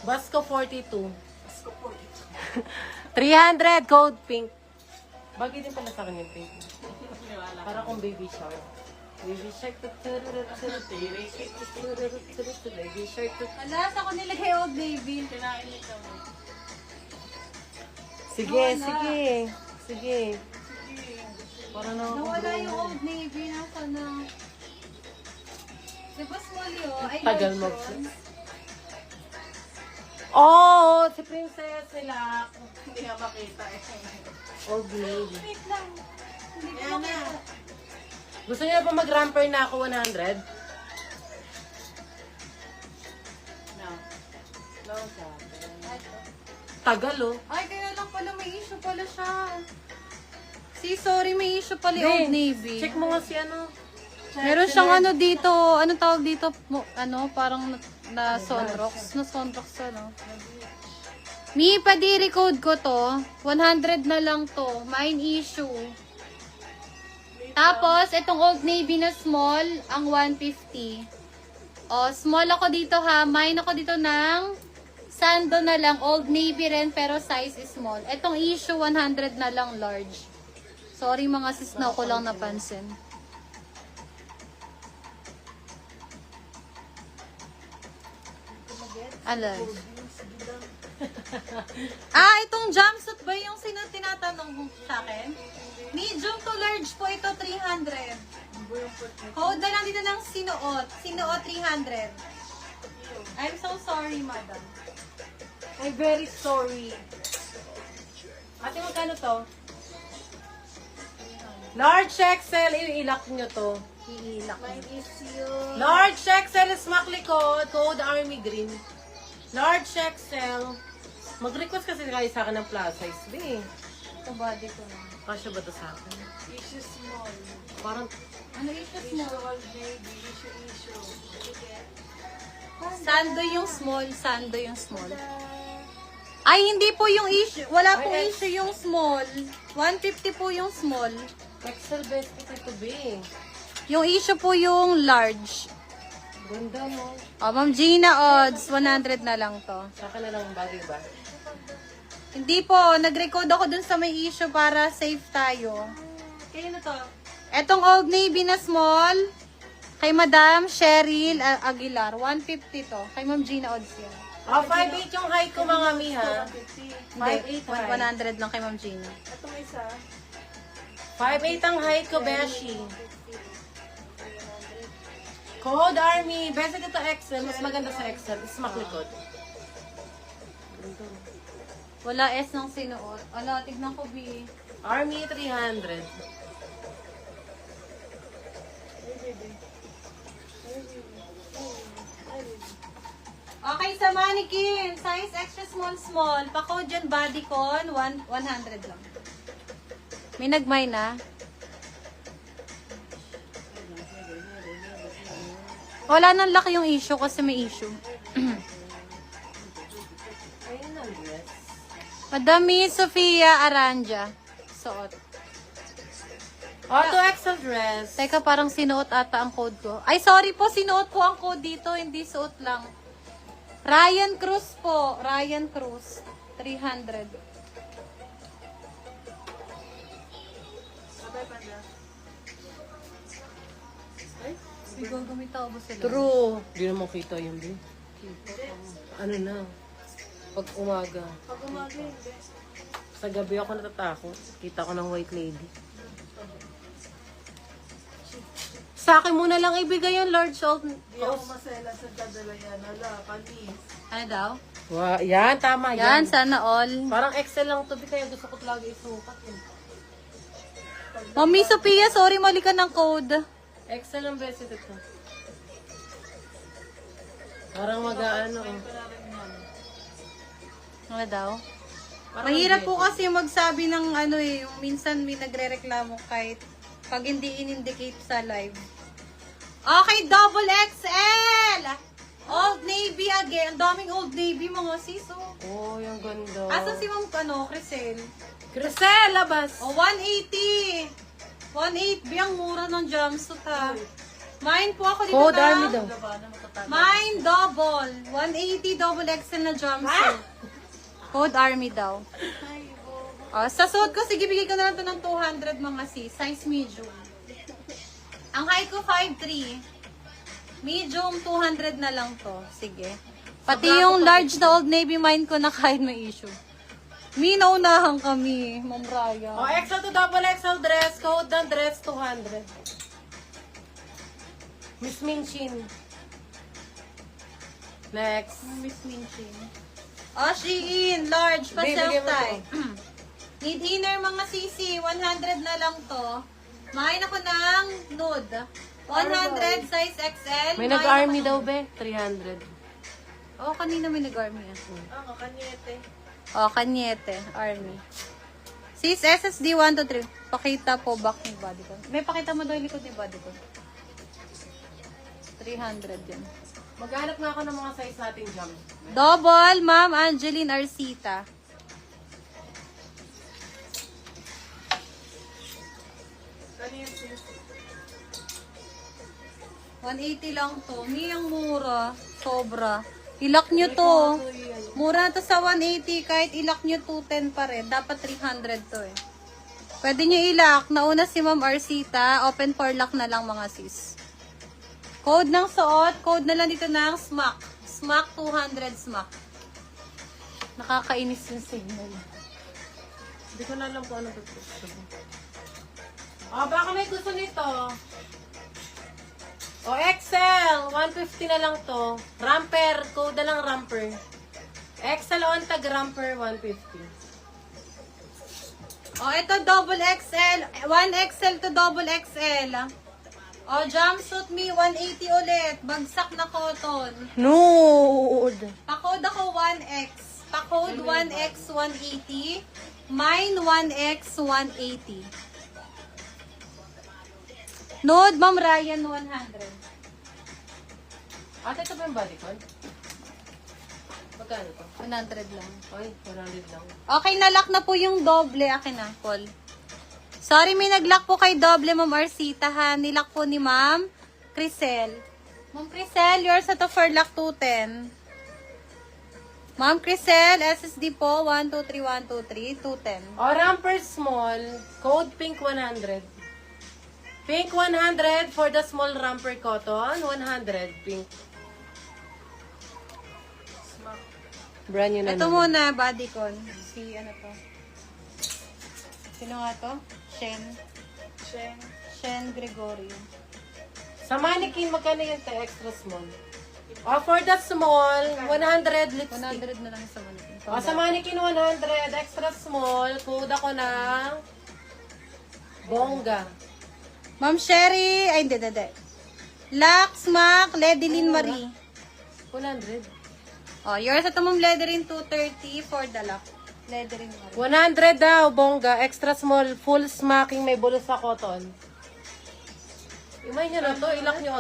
Basco 42. Basco 42. 300, code pink. Bagay din pala sa akin yung pink. Niwala. Para kung baby shark. Baby shark. Baby shark. Alas, ako nilagay Old Navy. Kinain ito. Sige, sige. Sige. Para na ako. Nawala yung Old Navy. Nasa na? Diba small yun? Ay, Tagal large mo. yun. Oh, si Princess nila. Hindi nga makita eh. Old Navy. Wait lang. Hindi ko Ayan na. makita. Gusto niyo pa mag-ramper na ako 100? No. No sabi. Tagal oh. Ay, kaya lang pala may issue pala siya. Sorry, may issue pala yung Old Navy. Check mo nga si ano. Meron siyang ano dito, anong tawag dito? Ano, parang na Sonrox. Na Sonrox ano. Mi, pa-code ko to. 100 na lang to. Mine issue. Tapos, itong Old Navy na small, ang 150. O, small ako dito ha. Mine ako dito ng Sando na lang. Old Navy rin, pero size is small. Itong issue, 100 na lang large. Sorry mga sis, na ko lang napansin. Alay. Itong jumpsuit ba yung tinatanong mo sa akin? Medium to large po ito, 300. Code na lang dito ng sinuot. Sinuot 300. I'm so sorry, madam. I'm very sorry. Ate, magkano to? Large XL, iilak nyo to. Iilak. Mine is yung... Large XL is maklikod, code Army Green. Large XL. Mag-request kasi kayo sa akin ng plus size, B. Ito body ko na. Kasya ba to sa akin? Issue small. Parang, Ano issue Issue small? old baby. Issue. Sige. Sando yung small, sando yung small. Ay, hindi po yung issue. Wala pong Ay, issue yung small. 150 po yung small. XL best ito, B. Yung issue po yung large. Ganda mo. Ma'am Gina odds, 100 na lang to. Sa akin na lang bagay ba? Hindi po, nag-record ako dun sa may issue para safe tayo. Kaya na to. Etong Old Navy na small, kay Madam Cheryl Aguilar, 150 to. Kay Ma'am Gina odds yan. 5'8 yung height ko mga miha. 150. 5'8 Hindi, 100 lang kay Ma'am Gina. Ito may isa. 5'8 ang height ko, Beshi. Code Army. Best ito XL. Mas maganda sa XL. Is maklikod. Wala S ng sinuot. Ala, tignan ko, B. Army 300. Okay, sa mannequin. Size extra small. Pako dyan, bodycon, 100 lang. May nagmay na. Wala nang laki yung issue kasi may issue. Ayun ang dress. Madami Sofia Aranja. Suot. Auto XL dress. Teka, parang sinuot ata ang code ko. Ay, sorry po, sinuot ko ang code dito. Hindi suot lang. Ryan Cruz po. Ryan Cruz. 300. Sabay pa na. Siguro gumitaw ba sila? True. Hindi naman kita yun, din. Ano na? Pag umaga. Pag umaga hindi. Sa gabi ako natatakot. Kita ko ng white lady. Sa akin muna lang ibigay yung large salt. Hindi ako masela sa dadala yan. Hala, panis. Ano daw? Wow, yan, tama Yan, yan. sana all. Parang XL lang to, kaya gusto ko talaga isukat. Mami Sophia, sorry, mali ka ng code. XL ang best ito. Parang mag-ano. Ano daw? Parang Mahirap po mag-bet. kasi magsabi ng ano eh, yung minsan may nagre-reklamo kahit pag hindi in-indicate sa live. Okay, double XL! Old Navy again. Ang daming Old Navy mga sis. Oh, yung ganda. Asan si Ma'am Crisel? Crisel, labas! Oh, 180! 180, ang mura ng jumpsuit ha. Mine po ako dito Code na. Army daw. Paano matatalo? Mine double. 180 double XL na jumpsuit. Code Army daw. Oh, sa suot ko, sige, bigay ko na lang to ng 200 mga sis. Size medium. Ang height ko 5'3". Medium, 200 na lang to. Sige. Pati Sobra yung ako pa large na Old Navy mine ko na kahit may issue. Minaunahan kami, Ma'am Raya. O, XL to double XL dress. Code ng dress 200. Miss Minchin. Next. Miss Minchin. Oh, Shein, large, pa Bibigyan mo self-tie. Need inner mga sisi, 100 na lang to. Makain ako ng nude. 100, size XL. May Makain nag-army ako daw, ng- be. 300. Oh, kanina may nag-army. Ah, kakanyete. Oh, kanyete, army. Sis, SSD 1 to 3. Pakita po back ni body ko. May pakita mo daw yung likod ni body ko. 300 yan. Maghanap nga ako ng mga size nating jam. Double, Ma'am Angeline Arcita. Kanina sis. 180 lang to. May ang mura. Sobra. Ilak nyo to. Mura na to sa 180. Kahit ilak nyo 210 pa rin. Dapat 300 to eh. Pwede nyo ilak. Nauna si Ma'am Arcita. Open for lock na lang mga sis. Code ng suot. Code na lang dito ng SMAC. SMAC 200 SMAC. Nakakainis yung signal. Hindi ko na alam kung ano gusto. Oh, baka may gusto nito. O, XL. 150 na lang to. Ramper. Code na lang ramper. XL on tag ramper 150. Oh, ito double XL. 1XL to double XL. Oh, jumpsuit me 180 ulit. Bagsak na cotton. Nude. Pa-code ako 1X. Pa-code 1X 180. Mine 1X 180. Nude, Ma'am Ryan 100. Ate, ito ba yung bodycon? Magkano to? 100 lang. Ay, 100 lang. Okay, nalock na po yung doble. Akin na, Paul. Sorry, may nag-lock po kay doble, Ma'am Arcita, ha? Nilock po ni Ma'am Crisel. Ma'am Crisel, yours ito for lock 210. Ma'am Crisel, SSD po, 123123, 210. O, ramper small. Code pink 100. Pink 100 for the small ramper cotton. 100 pink. Brand new na Ito naman. muna, bodycon. Si, ano to? Sino nga to? Shen. Sheng. Shen Gregorio. Sa mannequin, magkano yung extra small? O, for the small, 100 lipstick. 100 na lang sa mannequin. O, sa mannequin 100, extra small, code ako ng bongga. Ma'am Sherry, ay hindi. Lux, Mac, Ledilyn Marie. 100. Oh, yours ito Ma'am Ledilyn 230 for the lock. Ledilyn Marie. 100 daw, bongga. Extra small, full smacking, may bulos sa cotton. Imay nyo na to, ilak nyo